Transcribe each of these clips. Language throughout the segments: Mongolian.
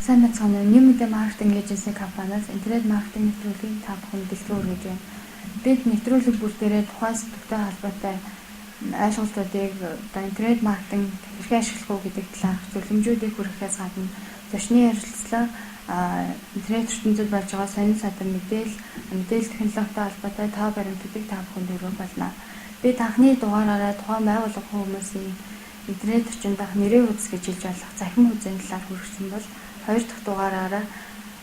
Сайн мэцхан New Media Marketing Agency компаниас интернет маркетинг нэвтрүүлгийн та бүхэнд бэлтгэл хүргэж байна. Бид нэвтрүүлэг бүр дээрээ тухайн сэдвтэй холбоотой ойлголтуудыг интернет маркетинг хэрхэн ашиглах уу гэдэг талаарх зөвлөмжүүдийг хүргэхээс гадна зочны ярилцлага интернет ертөнцид болж байгаа сонин садар мэдээлэл технологитой холбоотой тоо баримтуудыг та бүхэнд хүргэх болно. Бид анхны дугаараараа тухайн байгууллага хүмүүсийн интернет орчинд дах нэрээ хуудас гэж хэлж болох захин хуудасны талаар хүргэсэн бол хоёр дахь дугаараараа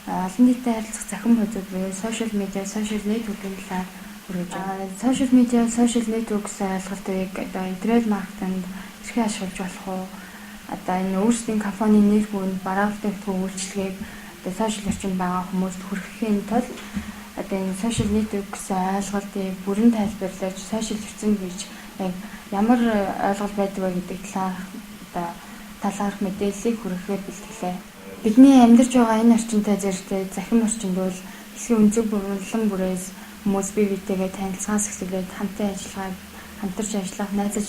олон нийтэд харилцах захин хуудасууд буюу social media, social network-ийн талаар хүргэж байгаа. Social media, social network-ийн ойлголтыг интернет маркетингд хэрхэн ашиглаж болох вэ? Энэ өөрсдийн компанийн нэр хүнд бараалтын үйлчилгээг social орчинд байгаа хүмүүст хүргэхийн тулд энэ social network-ийн ойлголтыг бүрэн тайлбарлаж social орчин гэж ямар ойлголт байдаг вэ гэдэг талаарх мэдээллийг хүргэхээр бэлтгэлээ. Бидний амьдарч байгаа энэ орчинтой зэрэгтэй захин орчинд бол хэсгийн өнцөг бурлан бүрээс хүмүүс бие биетэйгээ танилцахаас эхлээд хамтарч ажиллах, найзаж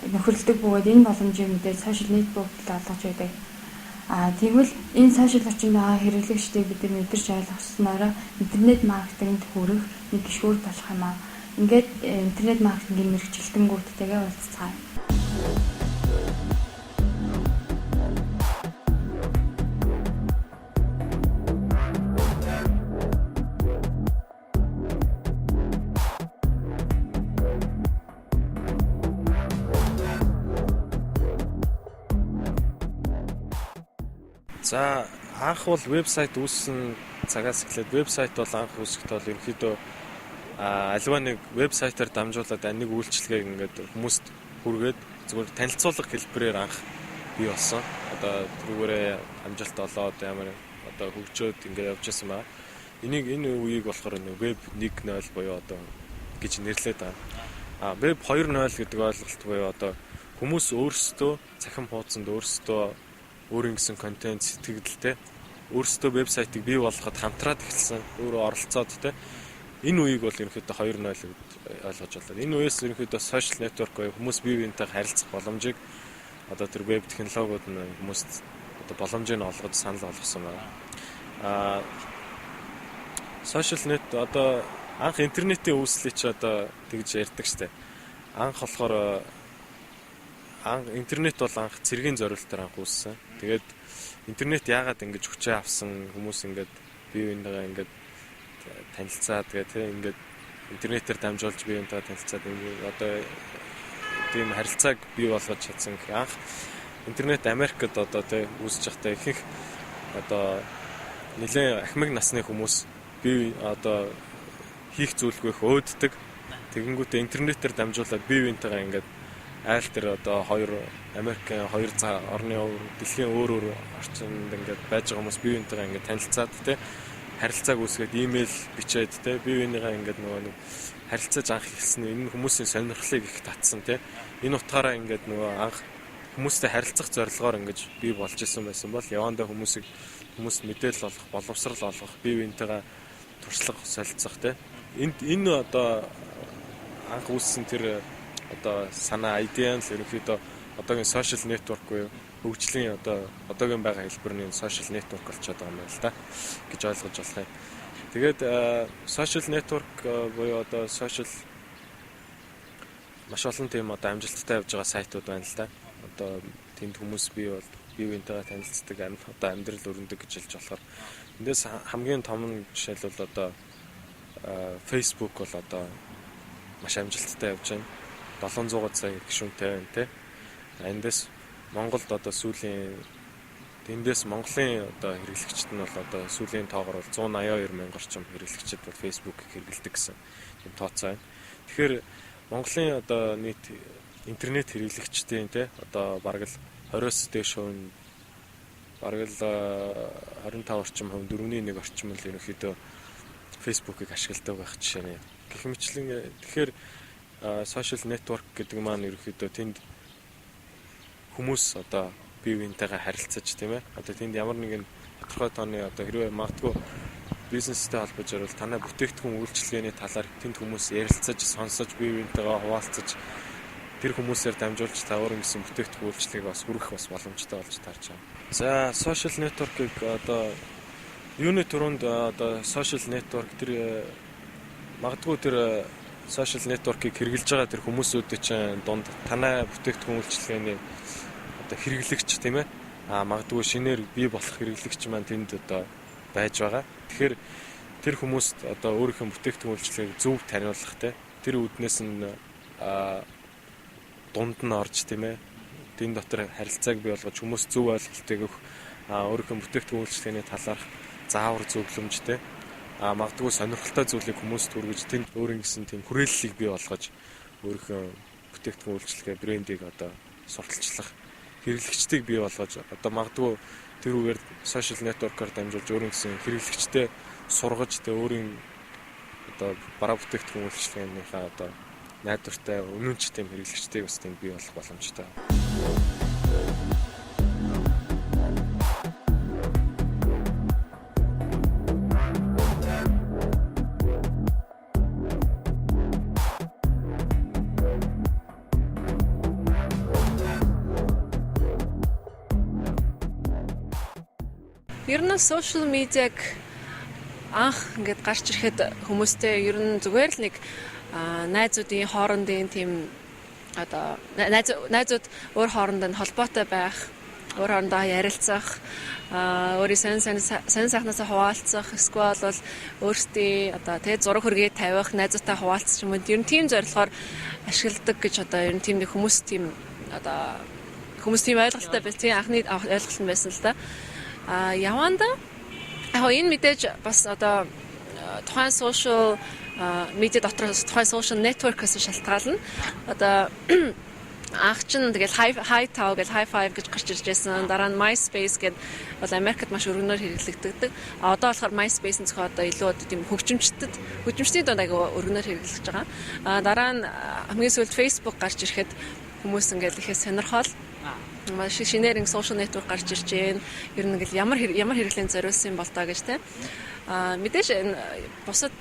нөхөрлөдөг бөгөөд энэ боломжийн мэдээлэл social network-д олгож байдаг. Тэгвэл энэ social орчинд байгаа хэрэглэгчдийг бид мэдэрч ойлгосноор интернет маркетингд хүрэх нэг гишүүр болох юм аа. Ингээд интернет маркетингийн мэргэжилтэнгүүдтэйгээ уулзцгаая. За анх бол вебсайт үүссэн цагаас эхлээд вебсайт бол анх үүсэхдээ бол ерөнхийдөө аливаа нэг вебсайтаар дамжуулаад нэг үйлчилгээг ингээд хүмүүст хүргээд зөвхөн танилцуулах хэлбэрээр анх бий болсон. Одоо түрүүгээрээ амжилт олоод ямар хөгжөөд ингээд явж байсан ба. Энэ үеийг болохоор веб 1.0 буюу одоо гэж нэрлэдэг байгаа. Веб 2.0 гэдэг ойлголт буюу одоо хүмүүс өөрсдөө цахим хуудсанд өөрсдөө өөрийн гэсэн контент сэтгэгдэлтэй өөрсдөө вебсайтыг бий болгоход хамтраад эхэлсэн өөрөө оролцоод энэ үеийг бол ерөнхийдөө 2.0 гэж ойлгож байна. Энэ үеэс ерөнхийдөө social network буюу хүмүүс бие биентэй харилцах боломжийг одоо тэр веб технологиуд нь хүмүүст одоо боломжийг олгож санал болгосон байна. Social net одоо анх интернетийн үүслийг ч одоо тэгж ярьдаг штэ. Анх болохоор интернет бол анх цэргийн зорилтоор анх үүссэн. Тэгээд интернет яагаад ингэж хүчээ авсан хүмүүс ингээд бие биентэйгээ ингээд танилцаад ингээд интернетээр дамжуулж бие биентэйгээ танилцаад одоо тийм харилцааг бий болгож чадсан. Анх интернет Америкт одоо үүсэж байхдаа ихэнх одоо нэлээд ахмад насны хүмүүс бие одоо хийх зүйлгүйх өөддөг. Тэгэнгүүтээ интернетээр дамжуулаад бие биентэйгээ ингээд айл тэр одоо Америкийн хоёр орны дэлхийн өөр орчинд ингээд байж байгаа хүмүүс бие биентэйгээ ингээд танилцаад харилцааг үүсгээд имэйл бичээд бие биенийгаа ингээд нэг харилцааж анх эхэлсэн. Энэ хүмүүсийн сонирхлыг их татсан Энэ утгаараа ингээд анх хүмүүстэй харилцах зорилгоор ингээд бий болж исэн байсан бол явандаа хүмүүст мэдээлэл олгох, боловсрал олгох, бие биентэйгээ туршлага солилцох энэ одоо анх үүссэн тэр одоо санаа идеан л ерөнхийдөө одоогийн social network буюу хөгжлийн одоогийн байгаа хэлбэрний social network болчиход байгаа юм байна л да гэж ойлгож болох юм. Тэгээд social network буюу одоо social маш олон тийм амжилттай явж байгаа сайтууд байна л да. Одоо тэнд хүмүүс бие биентэйгээ танилцдаг, амьдрал өрнөдөг гэж хэлж болохоор эндээс хамгийн том жишээл бол Facebook бол одоо маш амжилттай явж байна. 700 сая гишүүнтэй байна Эндээс Монголд одоо Монголын одоо хэрэглэгчид нь бол одоо сүүлийн тоогоор 182 мянган орчим хэрэглэгчид бол Facebook-ийг хэрэглэдэг гэсэн юм тооцоо байна. Тэгэхээр Монголын одоо нийт интернет хэрэглэгчдийн те одоо бараг л 20-с дээш хувь бараг л 25 орчим хувь 4.1 орчим л ерөнхийдөө Facebook-ыг ашигладаг байх жишээ нэ. Гэх мэтлэн тэгэхээр social network гэдэг маань ерөнхийдөө тэнд хүмүүс одоо бие биентэйгээ харилцаж тийм ээ. Одоо тэнд ямар нэгэн тодорхой тооны одоо хэрвээ магадгүй бизнестэй холбож ирвэл танай бүтээгдэхүүн үйлчилгээний талаар тэнд хүмүүс ярилцаж, сонсож, бие биентэйгээ хуваалцаж тэр хүмүүсээр дамжуулж та өөрийн гэсэн бүтээгдэхүүн үйлчлэгийг бас хүргэх бас боломжтой болж таарч байгаа. За, social network-ыг одоо юуны төрөнд одоо social network тэр магадгүй тэр social network-ыг хэрэгжилж байгаа тэр хүмүүсүүдийн чинь дунд танай бүтээгдэхүүн үйлчилгээний одоо хэрэглэгч тийм ээ. Магадгүй шинээр бий болох хэрэглэгч маань тэнд одоо байж байгаа. Тэгэхээр тэр хүмүүст одоо өөрийнхөө бүтээгдэхүүн үйлчилгээг зөв таниулах тэр үүднээс нь дунд нь орж тийм ээ. Тэн дотор харилцааг бий болгож хүмүүс зөв ойлголтыг өгөх өөрийнхөө бүтээгдэхүүн үйлчилгээний талаарх заавар зөвлөмжтэй магадгүй сонирхолтой зүйлийг хүмүүст хүргэж тэнд өөрийн гэсэн тийм хүрээллийг бий болгож өөрийнхөө бүтээгдэхүүн үйлчилгээ брендийг одоо сурталчлах хэрэглэгчдийг бий болгож одоо магадгүй тэр үгээр social network-оор дамжуулж өөрийн гэсэн хэрэглэгчтэй сургаж тэ өөрийн одоо бараа бүтээгдэхүүн үйлчилгээнийхээ одоо найдвартай үнэнч тийм хэрэглэгчдийг бас тэнд бий болох боломжтой. Ер нь social media-г анх ингээд гарч ирэхэд хүмүүстэй ер нь зүгээр л нэг найзуудын хоорондын тийм одоо найзууд өөр хоорондоо холбоотой байх, өөр хоорондоо ярилцах, өөрийн сонин сайхнаас хуваалцах, эсвэл бол өөрсдийн одоо тэгээд зураг хүргээ тавих, найзуудтай хуваалцах юм. Ер нь тийм зорилгоор ашигладаг гэж одоо ер нь тийм нэг хүмүүс тийм одоо хүмүүс тийм ойлголттой байсан. Тийм анхны ойлголт нь байсан л да. Яванда энэ мэдээж бас одоо тухайн social медиа дотор тухайн social network-аас шалтгаална. Одоо анх чинь тэгэл high tow гэл high five гэж гарч ирж байсан. Дараа нь MySpace гэдэг бол Америкт маш өргөнөөр хэрэглэгддэг. Одоо болохоор MySpace нь зөвхөн одоо илүү тийм хөгжимчдийн дунд аяга өргөнөөр хэрэглэж байгаа. Дараа нь хамгийн сүүлд Facebook гарч ирэхэд хүмүүс ингээл ихээ сонирхол маш шинээр social network гарч ирж байна. Ер нь ингээл ямар хэрэглэн зориулсан бол таа гэж тийм. Мэдээж энэ бусад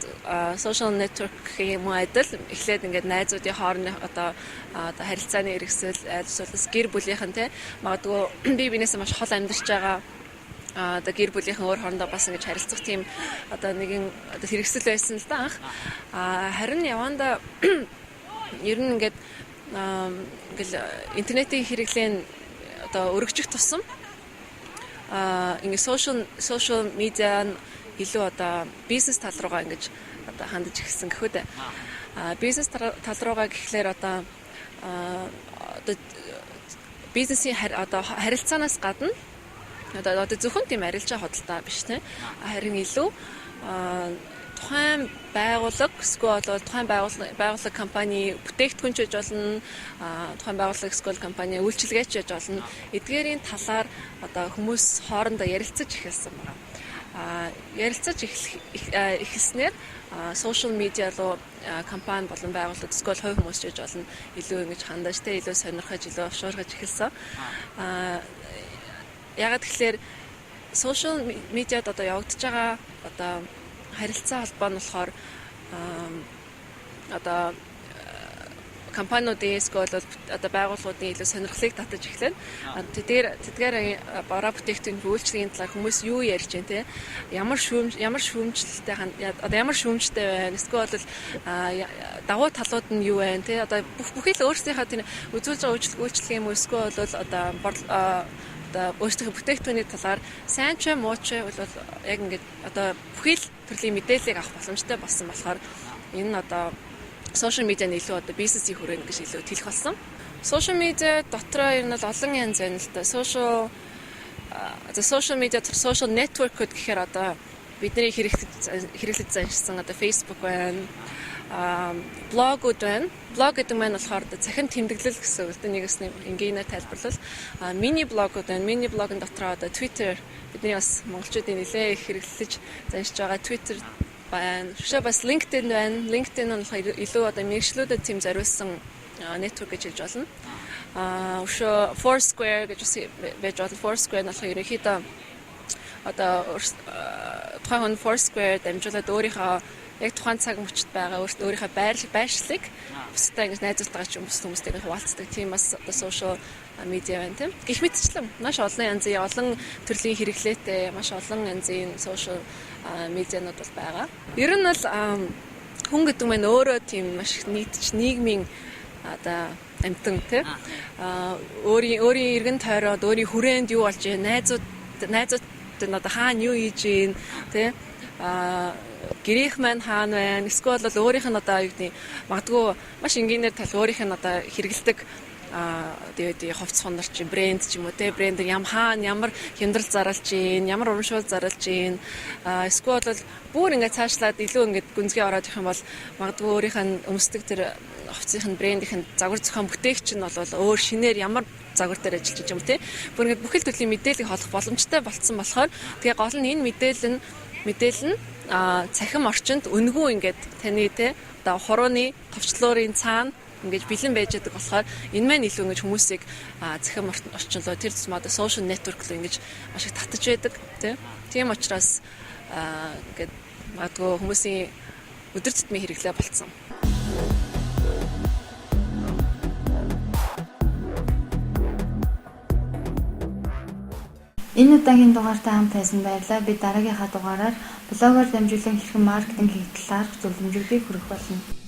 social network юм адил эхлээд ингээд найзуудын хоорондын одоо харилцааны хэрэгсэл айлсуулс гэр бүлийнхэн тийм магадгүй бие биенээсээ маш хол амьдарч байгаа одоо гэр бүлийнхэн өөр хоорондоо бас ингэж харилцах тийм одоо нэгэн одоо хэрэгсэл байсан л да анх. Харин яванда ер нь ингээд интернетийн хэрэглэн одоо өргөжих тусам ингээд social media илүү одоо бизнес тал руугаа ингэж одоо хандж ирсэн гэхүү дээ. Бизнес тал руугаа гэхлээр одоо бизнесийн одоо харилцаанаас гадна одоо зөвхөн тийм арилжаа хөдөлთა биш тийм. Харин илүү тухайн байгууллага эсвэл тухайн байгууллага компани бүтээгдэхүүн ч гэж болно, тухайн байгууллага эсвэл компани үйлчилгээч гэж болно. Эдгээрийн талаар одоо хүмүүс хоорондоо ярилцаж эхэлсэн байна. Ярилцаж эхэлснээр social media руу компани болон байгууллага эсвэл хувь хүмүүс ч гэж болно илүү ингэж хандаж тэ илүү сонирхож илүү овшуургаж эхэлсэн. Ягаад гэхээр social media-д одоо явагдаж байгаа одоо харилцаа холбоо нь болохоор одоо компаниудын эсвэл одоо байгууллагуудын илүү сонирхлыг татаж эхлэв. Тэдгээр бараа бүтээгдэхүүн үйлчлэгийн талаар хүмүүс юу ярьж байна те? Ямар шүүмжлэлтэй одоо ямар шүүмжтэй байна? Эсвэл давуу талууд нь юу байна те? Одоо бүхий л өөрсдийнхөө тийм үзүүлж байгаа үйлчлэг юм уу? Эсвэл одоо өөрсдийнхөө бүтээгдэхүүний талаар сайн ч муу ч бол яг ингээд одоо бүхий л төрлийн мэдээллийг авах боломжтой болсон болохоор энэ нь одоо social media нь илүү одоо бизнесийн хүрээнд гэж илүү тэлэх болсон. Social media дотроо ер нь бол олон янз байна л да. Social media social network гэхээр одоо бидний хэрэглэж заншсан одоо Facebook байна. блогууд байна. Блог гэдэг нь болохоор цахим тэмдэглэл гэсэн үг. Нэгээс энгийнээр тайлбарлал. Мини блогууд байна. Мини блогын дотроо одоо Twitter бидний бас монголчуудын нэлээ их хэрэглэж заншиж байгаа Twitter байна. Шишээ бас LinkedIn байна. LinkedIn нь болохоор илүү одоо мэргэжлүүдэд тийм зориулсан network гэж хэлж болно. Өшөө Foursquare гэж байж болно. Foursquare нь болохоор ерөнхийдөө одоо тухайн Foursquare дамжуулаад өөрийнхөө яг тухайн цаг мөчид байгаа өөрийнхөө байршлыг бусдаа ингэж найзуудтайгаа ч юм бус хүмүүстэйгээ хуваалцдаг тийм бас одоо social media байна тийм. Гэх мэтчлэн маш олон янзын олон төрлийн хэрэглээтэй маш олон янзын social media-нууд бол байгаа. Ер нь бол хүн гэдэг нь өөрөө тийм маш нийтч нийгмийн одоо амтан тийм. Өөрийн эргэн тойроод өөрийн хүрээнд юу болж байна, найзууд одоо хаана юу хийж гин тий гэрийнх маань хаана байна эсвэл бол өөрийнх нь одоо юу гэдэг магадгүй маш энгийнээр тал өөрийнх нь одоо хэрэгэлдэг тэгээд хувцс хонор чи брэнд ч юм уу те брэнд ямар хямдрал зарлж гин ямар урамшуул зарлж гин эсвэл бол бүр ингээд цаашлаад илүү ингээд гүнзгий ороод их юм бол магадгүй өөрийнх нь өмсдөг тэр хувцсийн брэндийн загвар зохион бүтээгч нь бол өөр шинээр ямар загвар дээр ажиллаж юм те бүр ингээд бүхэл төрлийн мэдээллийг холох боломжтой болцсон болохоор тэгээ гол нь энэ мэдээлэл нь цахим орчинд үнэгүй ингээд таны те одоо хурууны товчлуурын цаана ингэж бэлэн байж байгаа болохоор энэ маань илүү ингэж хүмүүсийг цахим орчин руу тэр тусмаа одоо social network руу ингэж маш их татаж байдаг тийм учраас ингээд магадгүй хүмүүсийн өдөр тутмын хэрэглээ болцсон. Энэ удаагийн дугаартай хамт байсан баярлалаа. Би дараагийнхаа дугаараар блогоор дамжуулан хэрхэн маркетинг хийх талаар зөвлөмжүүдийг хүргэх болно.